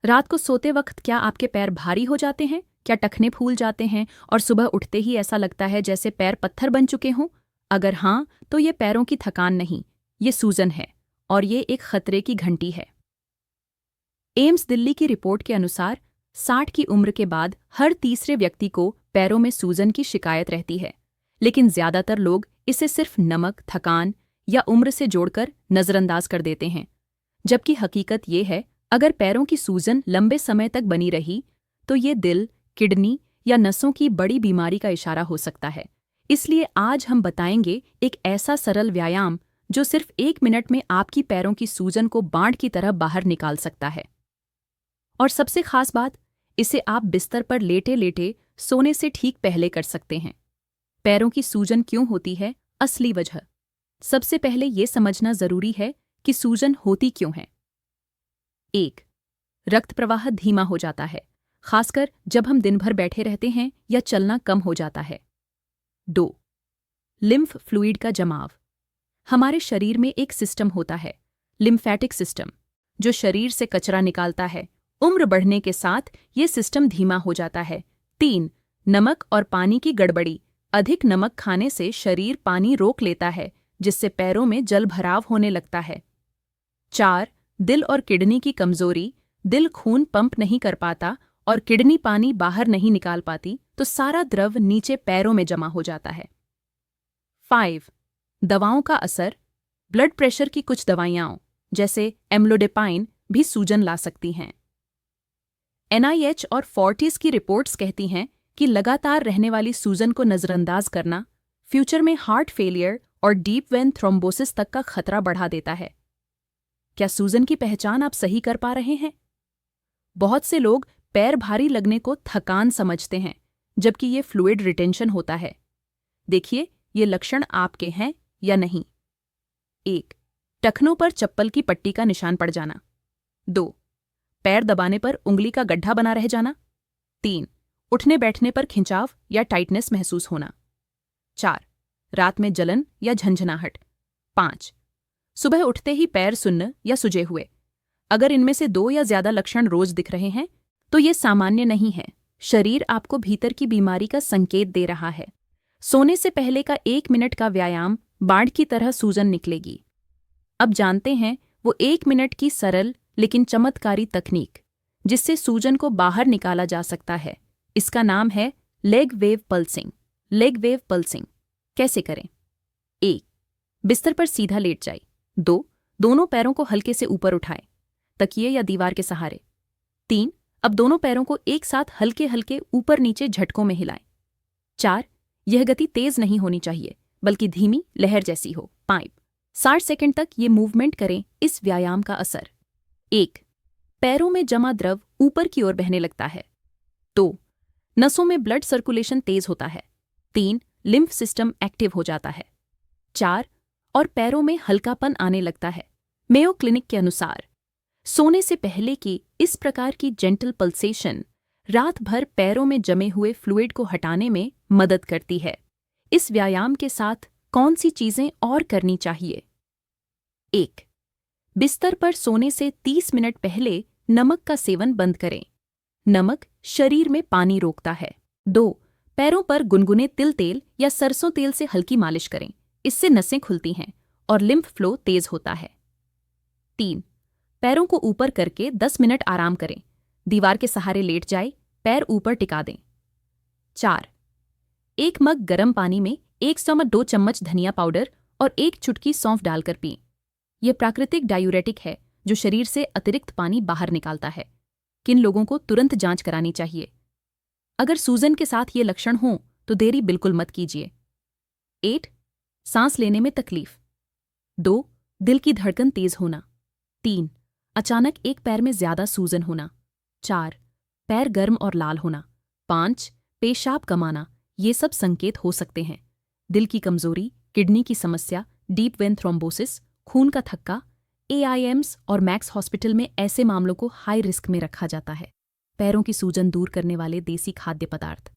रात को सोते वक्त क्या आपके पैर भारी हो जाते हैं? क्या टखने फूल जाते हैं और सुबह उठते ही ऐसा लगता है जैसे पैर पत्थर बन चुके हों? अगर हाँ, तो ये पैरों की थकान नहीं, ये सूजन है और ये एक खतरे की घंटी है। एम्स दिल्ली की रिपोर्ट के अनुसार 60 की उम्र के बाद हर तीसरे व्यक्ति को पैरों में सूजन की शिकायत रहती है, लेकिन ज्यादातर लोग इसे सिर्फ नमक, थकान या उम्र से जोड़कर नजरअंदाज कर देते हैं। जबकि हकीकत ये है, अगर पैरों की सूजन लंबे समय तक बनी रही, तो ये दिल, किडनी या नसों की बड़ी बीमारी का इशारा हो सकता है। इसलिए आज हम बताएंगे एक ऐसा सरल व्यायाम जो सिर्फ 1 मिनट में आपकी पैरों की सूजन को बाढ़ की तरह बाहर निकाल सकता है। और सबसे खास बात, इसे आप बिस्तर पर लेटे लेटे सोने से ठीक पहले कर सकते हैं। पैरों की सूजन क्यों होती है? असली वजह। सबसे पहले ये समझना जरूरी है कि सूजन होती क्यों है। 1. रक्त प्रवाह धीमा हो जाता है, खासकर जब हम दिन भर बैठे रहते हैं या चलना कम हो जाता है। 2. लिम्फ फ्लूइड का जमाव। हमारे शरीर में एक सिस्टम होता है, लिम्फेटिक सिस्टम, जो शरीर से कचरा निकालता है। उम्र बढ़ने के साथ ये सिस्टम धीमा हो जाता है। 3. नमक और पानी की गड़बड़ी। अधिक नमक खाने से शरीर पानी रोक लेता है, जिससे पैरों में जल भराव होने लगता है। 4. दिल और किडनी की कमजोरी। दिल खून पंप नहीं कर पाता और किडनी पानी बाहर नहीं निकाल पाती, तो सारा द्रव नीचे पैरों में जमा हो जाता है। 5. दवाओं का असर। ब्लड प्रेशर की कुछ दवाइयाँ, जैसे एम्लोडिपाइन, भी सूजन ला सकती हैं। NIH और फोर्टिस की रिपोर्ट्स कहती हैं कि लगातार रहने वाली सूजन को नजरअंदाज करना फ्यूचर में हार्ट फेलियर और डीप वेन थ्रोम्बोसिस तक का खतरा बढ़ा देता है। क्या सूजन की पहचान आप सही कर पा रहे हैं? बहुत से लोग पैर भारी लगने को थकान समझते हैं, जबकि ये फ्लूइड रिटेंशन होता है। देखिए, ये लक्षण आपके हैं या नहीं। 1. टखनों पर चप्पल की पट्टी का निशान पड़ जाना। 2. पैर दबाने पर उंगली का गड्ढा बना रह जाना। 3. उठने बैठने पर खिंचाव या टाइटनेस महसूस होना। 4. रात में जलन या झंझनाहट। 5. सुबह उठते ही पैर सुन्न या सुजे हुए। अगर इनमें से 2 या ज्यादा लक्षण रोज दिख रहे हैं, तो ये सामान्य नहीं है। शरीर आपको भीतर की बीमारी का संकेत दे रहा है। सोने से पहले का 1 मिनट का व्यायाम बाढ़ की तरह सूजन निकलेगी। अब जानते हैं वो 1 मिनट की सरल लेकिन चमत्कारी तकनीक, जिससे सूजन को बाहर निकाला जा सकता है। इसका नाम है leg wave pulsing. Leg wave pulsing कैसे करें? 1. बिस्तर पर सीधा लेट जाए। 2. दोनों पैरों को हल्के से ऊपर उठाएं, तकिए या दीवार के सहारे। 3. अब दोनों पैरों को एक साथ हल्के हल्के ऊपर नीचे झटकों में हिलाएं। 4. यह गति तेज नहीं होनी चाहिए, बल्कि धीमी लहर जैसी हो। 5. 60 सेकंड तक ये मूवमेंट करें। इस व्यायाम का असर। 1. पैरों में जमा द्रव ऊपर की ओर बहने लगता है। 2. नसों में ब्लड सर्कुलेशन तेज होता है। 3. लिम्फ सिस्टम एक्टिव हो जाता है। 4. और पैरों में हल्कापन आने लगता है। मेयो क्लिनिक के अनुसार सोने से पहले की इस प्रकार की जेंटल पल्सेशन रात भर पैरों में जमे हुए फ्लूइड को हटाने में मदद करती है। इस व्यायाम के साथ कौन सी चीजें और करनी चाहिए? 1. बिस्तर पर सोने से 30 मिनट पहले नमक का सेवन बंद करें। नमक शरीर में पानी रोकता है। 2. पैरों पर गुनगुने तिल तेल या सरसों तेल से हल्की मालिश करें। इससे नसें खुलती हैं और लिम्फ फ्लो तेज होता है। 3. पैरों को ऊपर करके 10 मिनट आराम करें। दीवार के सहारे लेट जाए, पैर ऊपर टिका दें। 4. 1 मग गर्म पानी में 1 से 2 चम्मच धनिया पाउडर और 1 चुटकी सौंफ डालकर पिएं। यह प्राकृतिक डायूरेटिक है जो शरीर से अतिरिक्त पानी बाहर निकालता है। किन लोगों को तुरंत जांच करानी चाहिए? अगर सूजन के साथ ये लक्षण हों तो देरी बिल्कुल मत कीजिए। 8. सांस लेने में तकलीफ। 2. दिल की धड़कन तेज होना। 3. अचानक एक पैर में ज्यादा सूजन होना। 4. पैर गर्म और लाल होना। 5. पेशाब कमाना। ये सब संकेत हो सकते हैं। दिल की कमजोरी, किडनी की समस्या, डीप वेन थ्रोम्बोसिस, खून का थक्का। AIIMS और मैक्स हॉस्पिटल में ऐसे मामलों को हाई रिस्क में रखा जाता है। पैरों की सूजन दूर करने वाले देसी खाद्य पदार्थ।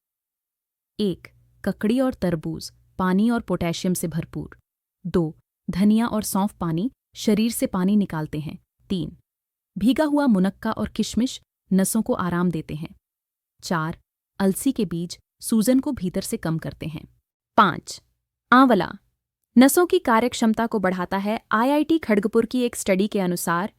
1. ककड़ी और तरबूज, पानी और पोटेशियम से भरपूर। 2. धनिया और सौंफ, पानी शरीर से पानी निकालते हैं। 3. भीगा हुआ मुनक्का और किशमिश, नसों को आराम देते हैं। 4. अलसी के बीज सूजन को भीतर से कम करते हैं। 5. आंवला नसों की कार्यक्षमता को बढ़ाता है। IIT खड़गपुर की एक स्टडी के अनुसार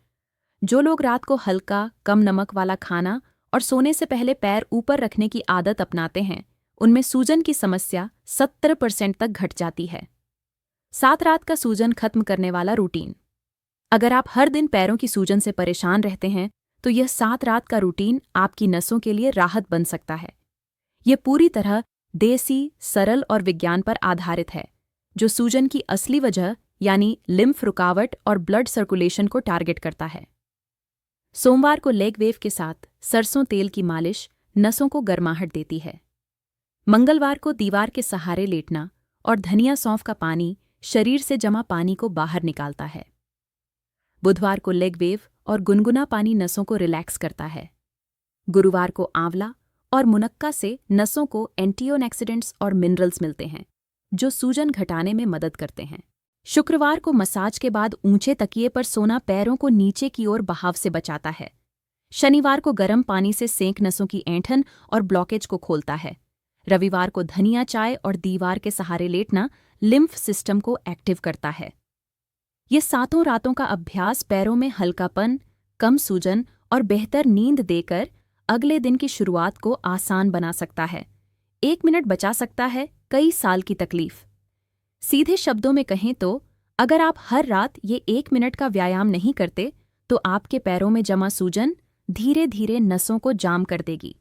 जो लोग रात को हल्का, कम नमक वाला खाना और सोने से पहले पैर ऊपर रखने की आदत अपनाते हैं, उनमें सूजन की समस्या 70% तक घट जाती है। 7 रात का सूजन खत्म करने वाला रूटीन। अगर आप हर दिन पैरों की सूजन से परेशान रहते हैं, तो यह 7 रात का रूटीन आपकी नसों के लिए राहत बन सकता है। यह पूरी तरह देसी, सरल और विज्ञान पर आधारित है, जो सूजन की असली वजह यानी लिम्फ रुकावट और ब्लड सर्कुलेशन को टारगेट करता है। सोमवार को लेग वेव के साथ सरसों तेल की मालिश नसों को गर्माहट देती है। मंगलवार को दीवार के सहारे लेटना और धनिया सौंफ का पानी शरीर से जमा पानी को बाहर निकालता है। बुधवार को लेग वेव और गुनगुना पानी नसों को रिलैक्स करता है। गुरुवार को आंवला और मुनक्का से नसों को एंटीऑक्सीडेंट्स और मिनरल्स मिलते हैं, जो सूजन घटाने में मदद करते हैं। शुक्रवार को मसाज के बाद ऊंचे तकिए पर सोना पैरों को नीचे की ओर बहाव से बचाता है। शनिवार को गर्म पानी से सेंक नसों की ऐंठन और ब्लॉकेज को खोलता है। रविवार को धनिया चाय और दीवार के सहारे लेटना लिम्फ सिस्टम को एक्टिव करता है। ये 7 रातों का अभ्यास पैरों में हल्कापन, कम सूजन और बेहतर नींद देकर अगले दिन की शुरुआत को आसान बना सकता है। 1 मिनट बचा सकता है कई साल की तकलीफ। सीधे शब्दों में कहें तो अगर आप हर रात ये 1 मिनट का व्यायाम नहीं करते, तो आपके पैरों में जमा सूजन धीरे धीरे नसों को जाम कर देगी।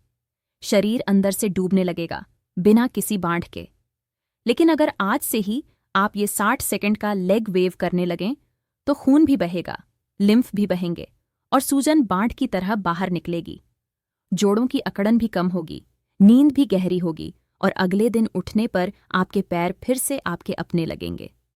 शरीर अंदर से डूबने लगेगा, बिना किसी बांध के। लेकिन अगर आज से ही आप ये 60 सेकंड का लेग वेव करने लगें, तो खून भी बहेगा, लिम्फ भी बहेंगे और सूजन बांध की तरह बाहर निकलेगी। जोड़ों की अकड़न भी कम होगी, नींद भी गहरी होगी और अगले दिन उठने पर आपके पैर फिर से आपके अपने लगेंगे।